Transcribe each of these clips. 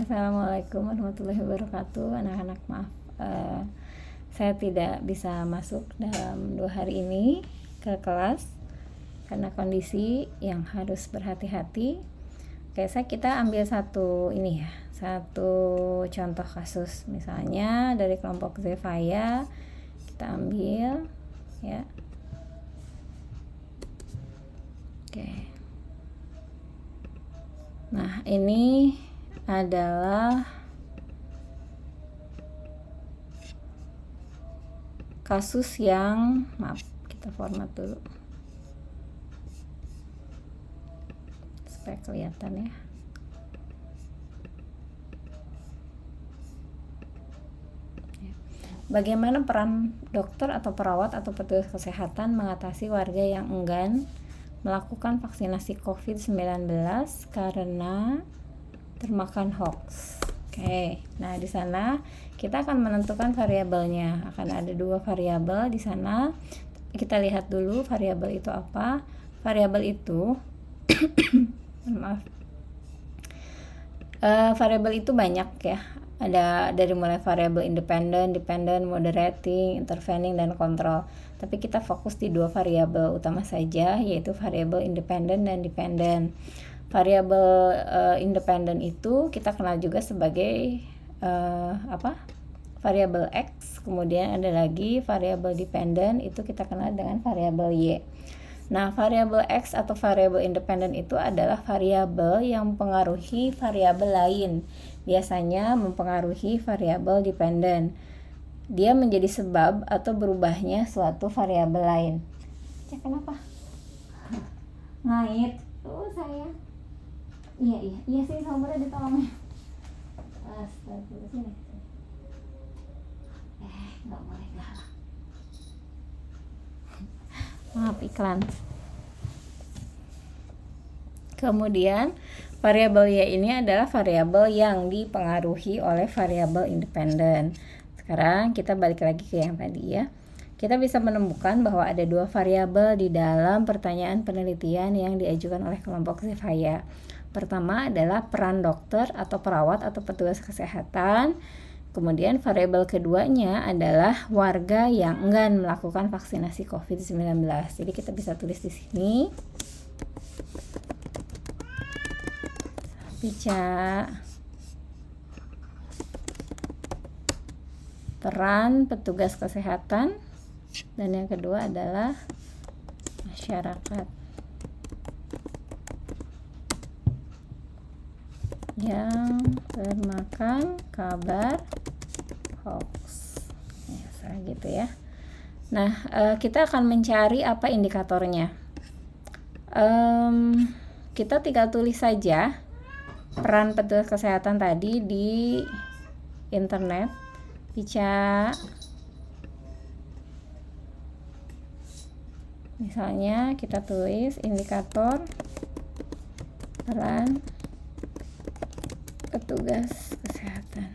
Assalamualaikum warahmatullahi wabarakatuh. Anak-anak, maaf, saya tidak bisa masuk dalam 2 hari ini ke kelas karena kondisi yang harus berhati-hati. Oke, kita ambil satu contoh kasus, misalnya dari kelompok Zevaya. Kita ambil ya. Oke. Nah, ini adalah kasus yang, maaf, kita format dulu supaya kelihatan ya. Bagaimana peran dokter atau perawat atau petugas kesehatan mengatasi warga yang enggan melakukan vaksinasi COVID-19 karena termakan hoax. Oke, nah di sana kita akan menentukan variabelnya. Akan ada 2 variabel di sana. Kita lihat dulu variabel itu apa. Variabel itu maaf. Variabel itu banyak ya. Ada dari mulai variabel independent, dependent, moderating, intervening, dan kontrol. Tapi kita fokus di 2 variabel utama saja, yaitu variabel independent dan dependent. Variabel independent itu kita kenal juga sebagai variabel X. Kemudian ada lagi variabel dependent, itu kita kenal dengan variabel Y. Nah, variabel X atau variabel independent itu adalah variabel yang mempengaruhi variabel lain. Biasanya mempengaruhi variabel dependent. Dia menjadi sebab atau berubahnya suatu variabel lain. Cek kenapa? Ngait. Sayang. Iya sih, sabarnya ditolongnya. Astagfirullah, sini. Nggak boleh galak. Maaf, iklan. Kemudian variabel Y ini adalah variabel yang dipengaruhi oleh variabel independen. Sekarang kita balik lagi ke yang tadi ya. Kita bisa menemukan bahwa ada 2 variabel di dalam pertanyaan penelitian yang diajukan oleh kelompok Zevaya. Pertama adalah peran dokter atau perawat atau petugas kesehatan. Kemudian variabel keduanya adalah warga yang enggan melakukan vaksinasi COVID-19. Jadi kita bisa tulis di sini. Peran petugas kesehatan, dan yang kedua adalah masyarakat yang termakan kabar hoax. Ya, gitu ya. Nah, kita akan mencari apa indikatornya. Kita tinggal tulis saja peran petugas kesehatan tadi di internet. Misalnya kita tulis indikator peran petugas kesehatan.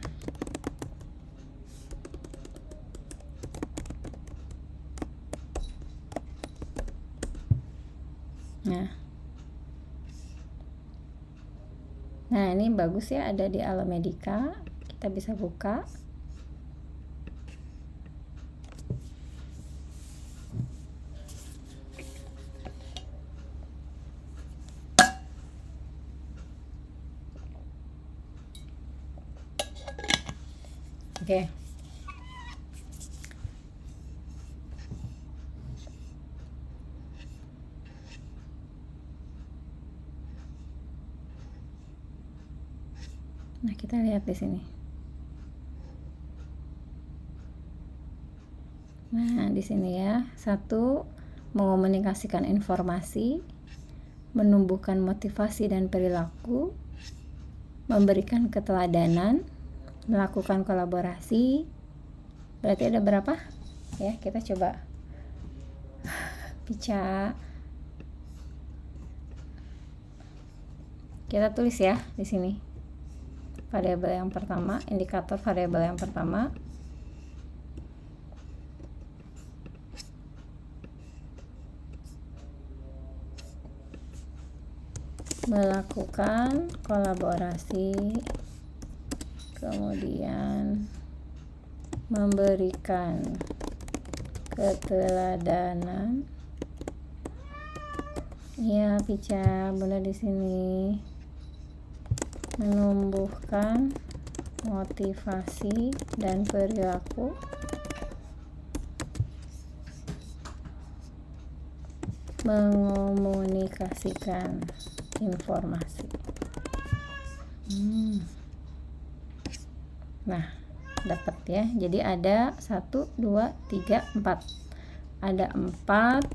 Nah, ini bagus ya, ada di Alamedica. Kita bisa buka. Oke. Nah, kita lihat di sini. Nah, di sini ya. 1, mengomunikasikan informasi, menumbuhkan motivasi dan perilaku, memberikan keteladanan, melakukan kolaborasi. Berarti ada berapa? Ya, kita coba kita tulis ya di sini. Variabel yang pertama, indikator variabel yang pertama. Melakukan kolaborasi kemudian memberikan keteladanan. Ya, Pica, Bunda di sini menumbuhkan motivasi dan perilaku mengomunikasikan informasi. Nah, dapat ya. Jadi ada 1, 2, 3, 4. Ada 4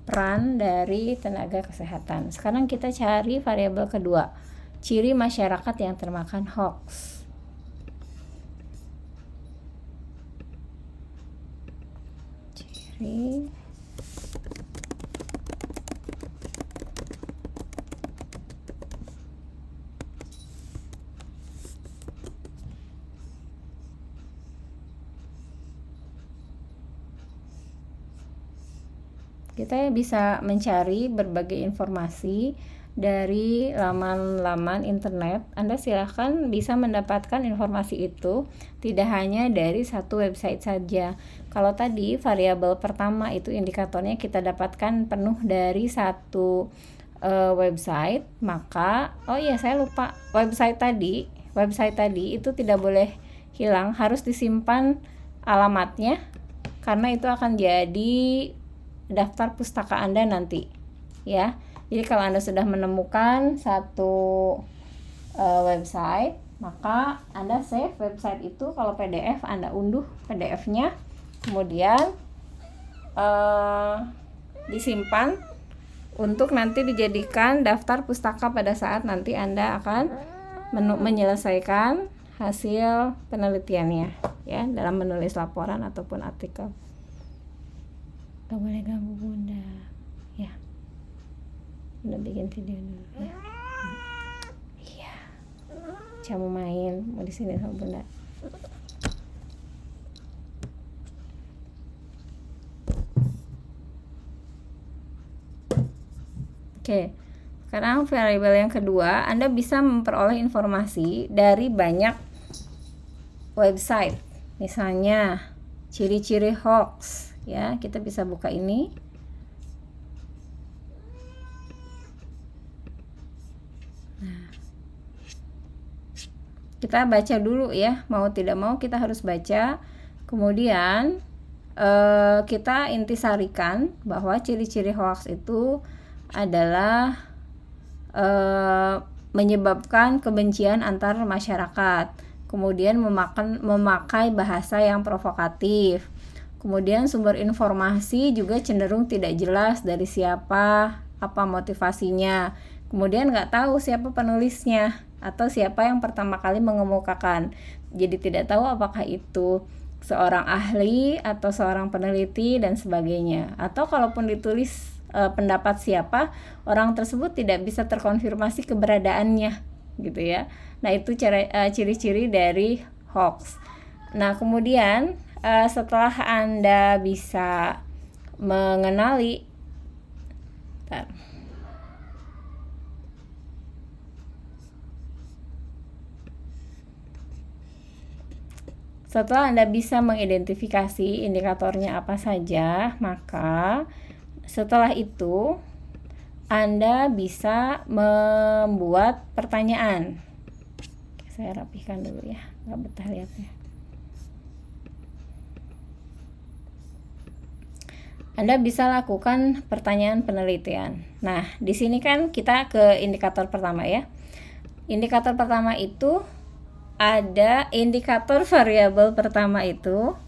peran dari tenaga kesehatan. Sekarang kita cari variabel kedua, ciri masyarakat yang termakan hoax. Ciri kita bisa mencari berbagai informasi dari laman-laman internet. Anda silahkan bisa mendapatkan informasi itu tidak hanya dari satu website saja. Kalau tadi variabel pertama itu indikatornya kita dapatkan penuh dari satu website, maka saya lupa, website tadi itu tidak boleh hilang, harus disimpan alamatnya karena itu akan jadi daftar pustaka Anda nanti ya. Jadi kalau Anda sudah menemukan satu website, maka Anda save website itu. Kalau PDF, Anda unduh PDF-nya, kemudian disimpan untuk nanti dijadikan daftar pustaka pada saat nanti Anda akan menyelesaikan hasil penelitiannya ya, dalam menulis laporan ataupun artikel. Gak boleh ganggu Bunda ya. Bunda bikin video dulu ya. Iya, kamu main mau di sini sama Bunda. Oke, sekarang variabel yang kedua, Anda bisa memperoleh informasi dari banyak website. Misalnya ciri-ciri hoax ya, kita bisa buka ini. Nah, kita baca dulu ya, mau tidak mau kita harus baca. Kemudian kita intisarikan bahwa ciri-ciri hoax itu adalah menyebabkan kebencian antar masyarakat, kemudian memakai bahasa yang provokatif. Kemudian sumber informasi juga cenderung tidak jelas dari siapa, apa motivasinya. Kemudian nggak tahu siapa penulisnya atau siapa yang pertama kali mengemukakan. Jadi tidak tahu apakah itu seorang ahli atau seorang peneliti dan sebagainya. Atau kalaupun ditulis pendapat siapa, orang tersebut tidak bisa terkonfirmasi keberadaannya gitu ya. Nah, itu ciri-ciri dari hoax. Nah, kemudian setelah Anda bisa mengenali setelah Anda bisa mengidentifikasi indikatornya apa saja, maka setelah itu Anda bisa membuat pertanyaan. Saya rapihkan dulu ya, nggak betah lihatnya. Anda bisa lakukan pertanyaan penelitian. Nah, di sini kan kita ke indikator pertama ya. Indikator pertama itu ada indikator variabel pertama itu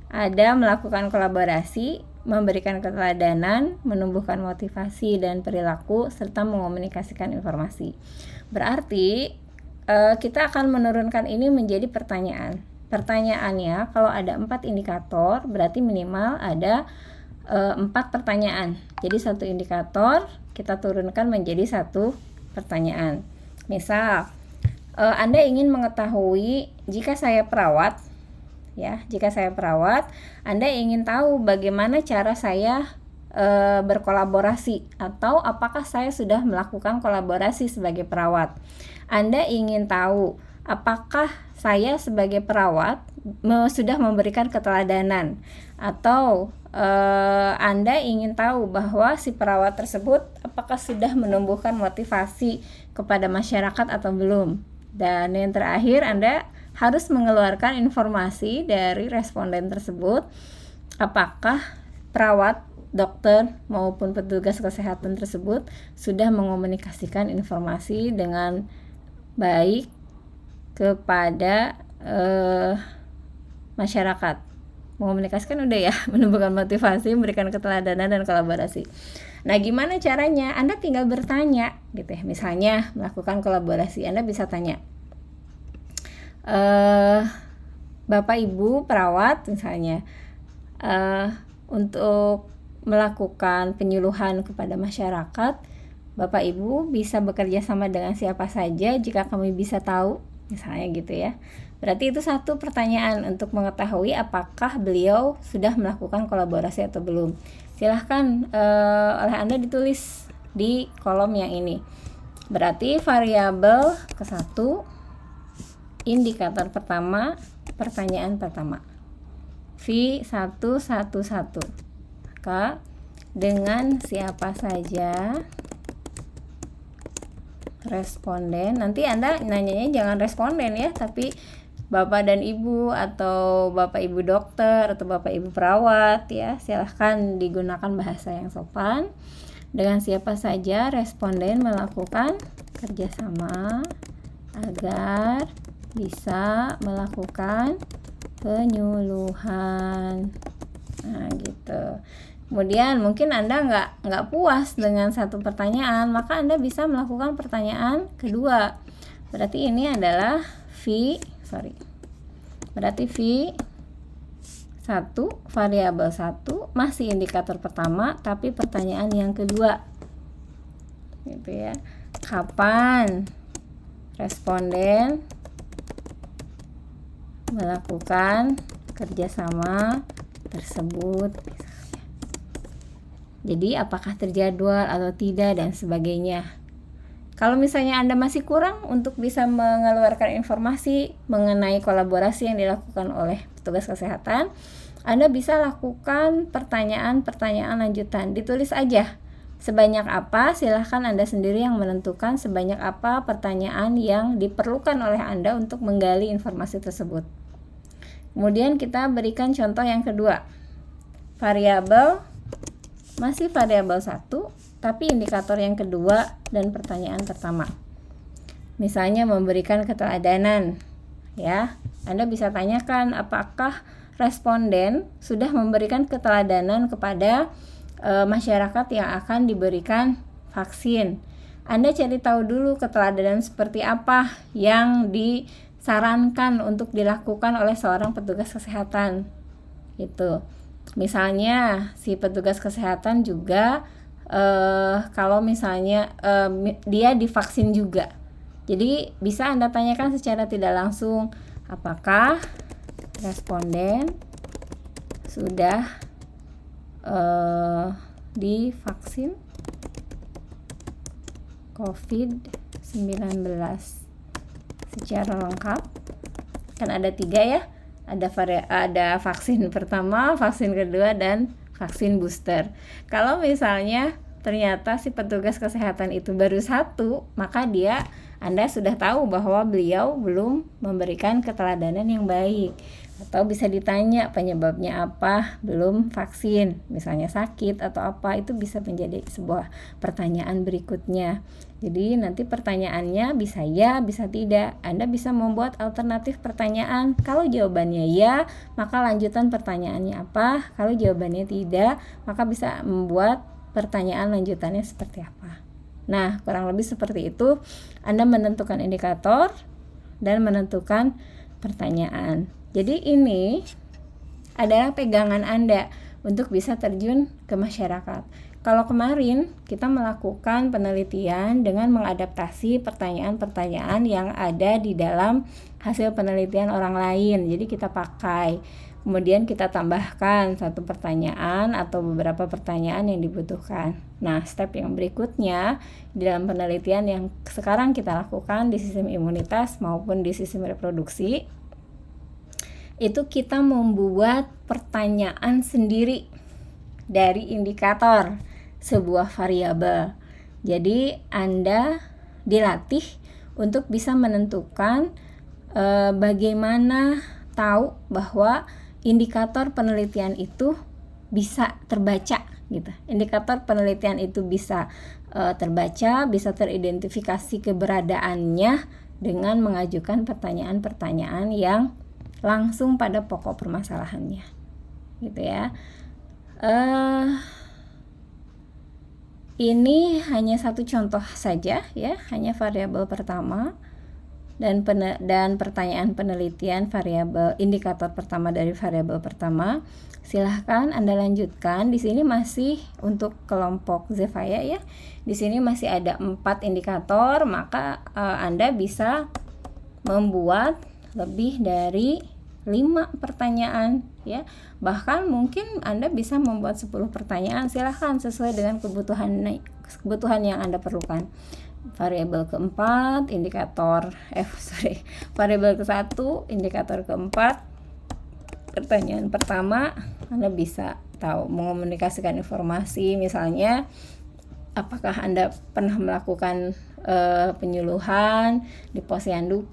ada melakukan kolaborasi, memberikan keteladanan, menumbuhkan motivasi dan perilaku, serta mengomunikasikan informasi. Berarti kita akan menurunkan ini menjadi pertanyaan. Pertanyaannya kalau ada 4 indikator berarti minimal ada 4 pertanyaan. Jadi satu indikator kita turunkan menjadi 1 pertanyaan. Misal Anda ingin mengetahui jika saya perawat ya, jika saya perawat, Anda ingin tahu bagaimana cara saya berkolaborasi atau apakah saya sudah melakukan kolaborasi sebagai perawat. Anda ingin tahu apakah saya sebagai perawat sudah memberikan keteladanan, atau Anda ingin tahu bahwa si perawat tersebut apakah sudah menumbuhkan motivasi kepada masyarakat atau belum. Dan yang terakhir, Anda harus mengeluarkan informasi dari responden tersebut, apakah perawat, dokter maupun petugas kesehatan tersebut sudah mengomunikasikan informasi dengan baik kepada masyarakat. Mengomunikasikan udah ya, menumbuhkan motivasi, memberikan keteladanan dan kolaborasi. Nah, gimana caranya? Anda tinggal bertanya gitu ya. Misalnya melakukan kolaborasi, Anda bisa tanya, Bapak Ibu perawat misalnya, untuk melakukan penyuluhan kepada masyarakat, Bapak Ibu bisa bekerja sama dengan siapa saja jika kami bisa tahu, misalnya gitu ya. Berarti itu satu pertanyaan untuk mengetahui apakah beliau sudah melakukan kolaborasi atau belum. Silahkan oleh Anda ditulis di kolom yang ini. Berarti variabel ke-1, indikator pertama, pertanyaan pertama, V111. Maka dengan siapa saja responden, nanti Anda nanyanya jangan responden ya, tapi Bapak dan Ibu, atau Bapak Ibu dokter, atau Bapak Ibu perawat ya, silahkan digunakan bahasa yang sopan. Dengan siapa saja responden melakukan kerjasama agar bisa melakukan penyuluhan. Nah gitu. Kemudian mungkin Anda nggak puas dengan satu pertanyaan, maka Anda bisa melakukan pertanyaan kedua. Berarti ini adalah berarti V1, variabel 1, masih indikator pertama, tapi pertanyaan yang kedua. Gitu ya. Kapan responden melakukan kerjasama tersebut? Jadi apakah terjadwal atau tidak dan sebagainya. Kalau misalnya Anda masih kurang untuk bisa mengeluarkan informasi mengenai kolaborasi yang dilakukan oleh petugas kesehatan, Anda bisa lakukan pertanyaan-pertanyaan lanjutan. Ditulis aja sebanyak apa, silahkan Anda sendiri yang menentukan sebanyak apa pertanyaan yang diperlukan oleh Anda untuk menggali informasi tersebut. Kemudian kita berikan contoh yang kedua. Masih variabel 1, tapi indikator yang kedua dan pertanyaan pertama. Misalnya memberikan keteladanan ya. Anda bisa tanyakan apakah responden sudah memberikan keteladanan kepada masyarakat yang akan diberikan vaksin. Anda cari tahu dulu keteladanan seperti apa yang disarankan untuk dilakukan oleh seorang petugas kesehatan. Gitu. Misalnya si petugas kesehatan juga kalau misalnya dia divaksin juga, jadi bisa Anda tanyakan secara tidak langsung, apakah responden sudah divaksin COVID-19 secara lengkap. Kan ada 3 ya, ada vaksin pertama, vaksin kedua, dan vaksin booster. Kalau misalnya ternyata si petugas kesehatan itu baru 1, maka Anda sudah tahu bahwa beliau belum memberikan keteladanan yang baik. Atau bisa ditanya penyebabnya apa belum vaksin, misalnya sakit atau apa, itu bisa menjadi sebuah pertanyaan berikutnya. Jadi nanti pertanyaannya bisa ya, bisa tidak. Anda bisa membuat alternatif pertanyaan. Kalau jawabannya ya, maka lanjutan pertanyaannya apa. Kalau jawabannya tidak, maka bisa membuat pertanyaan lanjutannya seperti apa. Nah, kurang lebih seperti itu. Anda menentukan indikator dan menentukan pertanyaan. Jadi ini adalah pegangan Anda untuk bisa terjun ke masyarakat. Kalau kemarin kita melakukan penelitian dengan mengadaptasi pertanyaan-pertanyaan yang ada di dalam hasil penelitian orang lain. Jadi kita pakai. Kemudian kita tambahkan satu pertanyaan atau beberapa pertanyaan yang dibutuhkan. Nah, step yang berikutnya di dalam penelitian yang sekarang kita lakukan di sistem imunitas maupun di sistem reproduksi, itu kita membuat pertanyaan sendiri dari indikator sebuah variabel. Jadi Anda dilatih untuk bisa menentukan bagaimana tahu bahwa indikator penelitian itu bisa terbaca gitu. Indikator penelitian itu bisa terbaca, bisa teridentifikasi keberadaannya dengan mengajukan pertanyaan-pertanyaan yang langsung pada pokok permasalahannya. Gitu ya. Ini hanya satu contoh saja ya, hanya variabel pertama dan pertanyaan penelitian variabel indikator pertama dari variabel pertama. Silahkan Anda lanjutkan. Di sini masih untuk kelompok Zevaya ya. Di sini masih ada 4 indikator, maka Anda bisa membuat lebih dari 5 pertanyaan ya. Bahkan mungkin Anda bisa membuat 10 pertanyaan. Silahkan sesuai dengan kebutuhan yang Anda perlukan. Variabel keempat, variabel ke-1, indikator keempat, pertanyaan pertama, Anda bisa tahu mengomunikasikan informasi, misalnya apakah Anda pernah melakukan penyuluhan di posyandu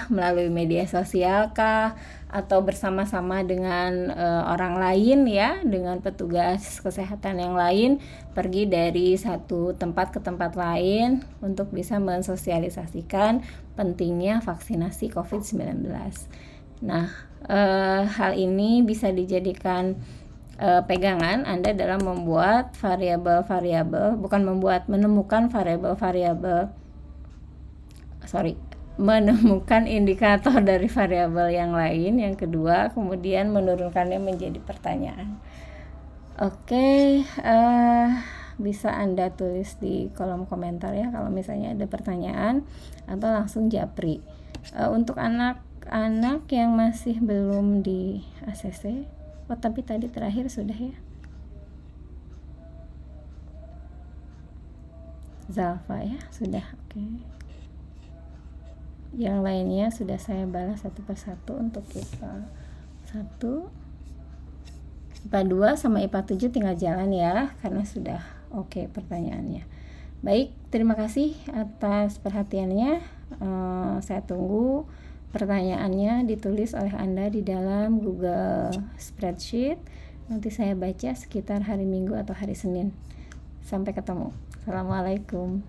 melalui media sosial kah, atau bersama-sama dengan orang lain ya, dengan petugas kesehatan yang lain, pergi dari satu tempat ke tempat lain untuk bisa mensosialisasikan pentingnya vaksinasi COVID-19. Nah, hal ini bisa dijadikan pegangan Anda dalam membuat menemukan indikator dari variabel yang lain. Yang kedua, kemudian menurunkannya menjadi pertanyaan. Oke, bisa Anda tulis di kolom komentar ya kalau misalnya ada pertanyaan, atau langsung japri. Untuk anak-anak yang masih belum di ACC, tapi tadi terakhir sudah ya. Zalfa ya, sudah. Oke. Yang lainnya sudah saya balas satu persatu untuk IPA 1, IPA 2 sama IPA 7 tinggal jalan ya, karena sudah oke pertanyaannya. Baik, terima kasih atas perhatiannya. Saya tunggu pertanyaannya ditulis oleh Anda di dalam Google Spreadsheet. Nanti saya baca sekitar hari Minggu atau hari Senin. Sampai ketemu. Assalamualaikum.